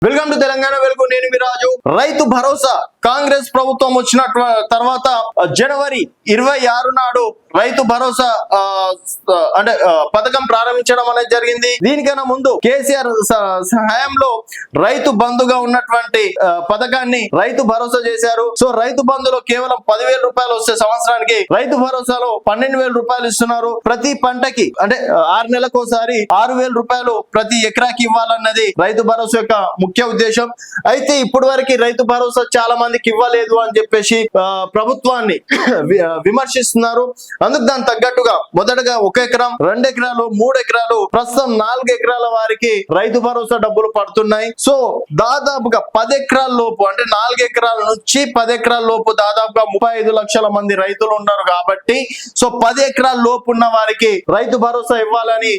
Welcome to Telangana వెలుగు. నేను మీ రాజు. రైతు భరోసా కాంగ్రెస్ ప్రభుత్వం వచ్చిన తర్వాత జనవరి 26 నాడు రైతు భరోసా పథకం ప్రారంభించడం అనేది జరిగింది. దీనికన్నా ముందు కేసీఆర్ సహాయంలో రైతు బంధుగా ఉన్నటువంటి పథకాన్ని రైతు భరోసా చేశారు. సో రైతు బంధులో కేవలం 10,000 రూపాయలు వస్తే సంవత్సరానికి రైతు భరోసాలో 12,000 రూపాయలు ఇస్తున్నారు. ప్రతి పంటకి 6 నెలలకోసారి 6,000 రూపాయలు ప్రతి ఎకరాకి ఇవ్వాలన్నది రైతు భరోసా యొక్క ముఖ్య ఉద్దేశం. అయితే ఇప్పటి వరకు రైతు భరోసా చాలా మందికి ఇవ్వలేదు అని చెప్పేసి ప్రభుత్వాన్ని విమర్శిస్తున్నారు. అందుకు దాని తగ్గట్టుగా మొదటగా 1 ఎకరం, 2 ఎకరాలు, 3 ఎకరాలు, ప్రస్తుతం 4 ఎకరాల వారికి రైతు భరోసా డబ్బులు పడుతున్నాయి. సో దాదాపుగా 10 ఎకరాల లోపు 4 ఎకరాల నుంచి 10 ఎకరాల లోపు దాదాపుగా 35 లక్షల మంది రైతులు ఉన్నారు. కాబట్టి సో 10 ఎకరాల లోపు ఉన్న వారికి రైతు భరోసా ఇవ్వాలని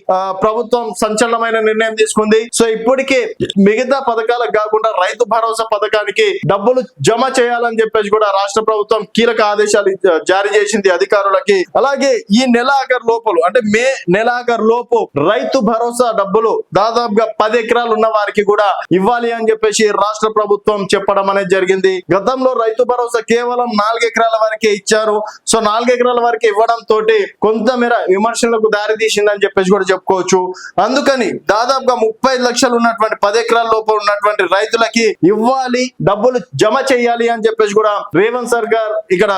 ప్రభుత్వం సంచలనమైన నిర్ణయం తీసుకుంది. సో ఇప్పటికే మిగతా పథకాలకు కాకుండా రైతు భరోసా పథకానికి డబ్బులు జమ చేయాలని చెప్పేసి కూడా రాష్ట్ర ప్రభుత్వం కీలక ఆదేశాలు జారీ చేసింది అధికారులకి. అలాగే ఈ నెలాఖరు లోపల మే నెలాఖరు లోపు రైతు భరోసా డబ్బులు దాదాపుగా 10 ఎకరాలు ఉన్న వారికి కూడా ఇవ్వాలి అని చెప్పేసి రాష్ట్ర ప్రభుత్వం చెప్పడం అనేది జరిగింది. గతంలో రైతు భరోసా కేవలం 4 ఎకరాల వరకే ఇచ్చారు. సో 4 ఎకరాల వరకే ఇవ్వడం తోటి కొంతమేర విమర్శలకు దారి తీసిందని చెప్పేసి కూడా చెప్పుకోవచ్చు. అందుకని దాదాపుగా 35 లక్షలు ఉన్నటువంటి 10 ఎకరాల లోపు ఉన్నటువంటి రైతులకి ఇవ్వాలి, డబ్బులు జమ చేయాలి అని చెప్పేసి కూడా రేవంత్ సర్కార్ ఇక్కడ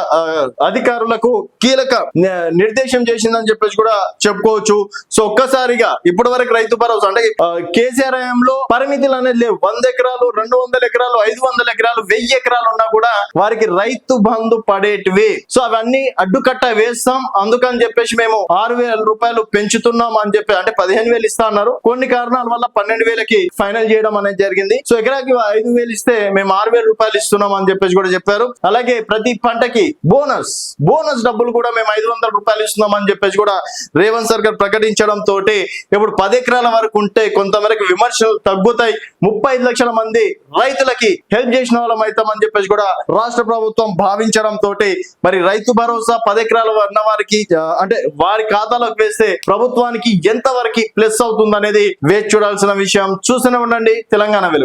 అధికారులకు కీలక నిర్దేశం చేసిందని చెప్పేసి కూడా చెప్పుకోవచ్చు. సో ఒక్కసారిగా ఇప్పటి వరకు రైతు భరోసా కేసీఆర్ హయాంలో పరిమితులు అనేది లేవు. 100 ఎకరాలు, 200 ఎకరాలు, 500 ఎకరాలు, 1000 ఎకరాలు ఉన్నా కూడా వారికి రైతు బంధు పడేటివి. సో అవన్నీ అడ్డుకట్ట వేస్తాం, అందుకని చెప్పేసి మేము 6,000 రూపాయలు పెంచుతున్నాం అని చెప్పి 15,000 ఇస్తా అన్నారు. కొన్ని కారణాల వల్ల 12,000కి ఫైనల్ చేయడం అనేది జరిగింది. సో ఎకరాకి 5,000 ఇస్తే మేము 6,000 రూపాయలు ఇస్తున్నాం అని చెప్పేసి కూడా చెప్పారు. అలాగే ప్రతి పంటకి బోనస్ డబ్బులు కూడా మేము 500 రూపాయలు ఇస్తున్నాం అని చెప్పేసి కూడా రేవంత్ సర్కార్ ప్రకటించడం తోటి ఇప్పుడు 10 ఎకరాల వరకు ఉంటే కొంతవరకు విమర్శలు తగ్గుతాయి. 35 లక్షల మంది రైతులకి హెల్ప్ చేసిన వాళ్ళం అవుతామని చెప్పేసి కూడా రాష్ట్ర ప్రభుత్వం భావించడం తోటి మరి రైతు భరోసా 10 ఎకరాల ఉన్న వారికి వారి ఖాతాలోకి వేస్తే ప్రభుత్వానికి ఎంత వరకు ప్లస్ అవుతుంది అనేది వేచి చూడాల్సిన విషయం. చూస్తూనే ఉండండి తెలంగాణ వెలుగు.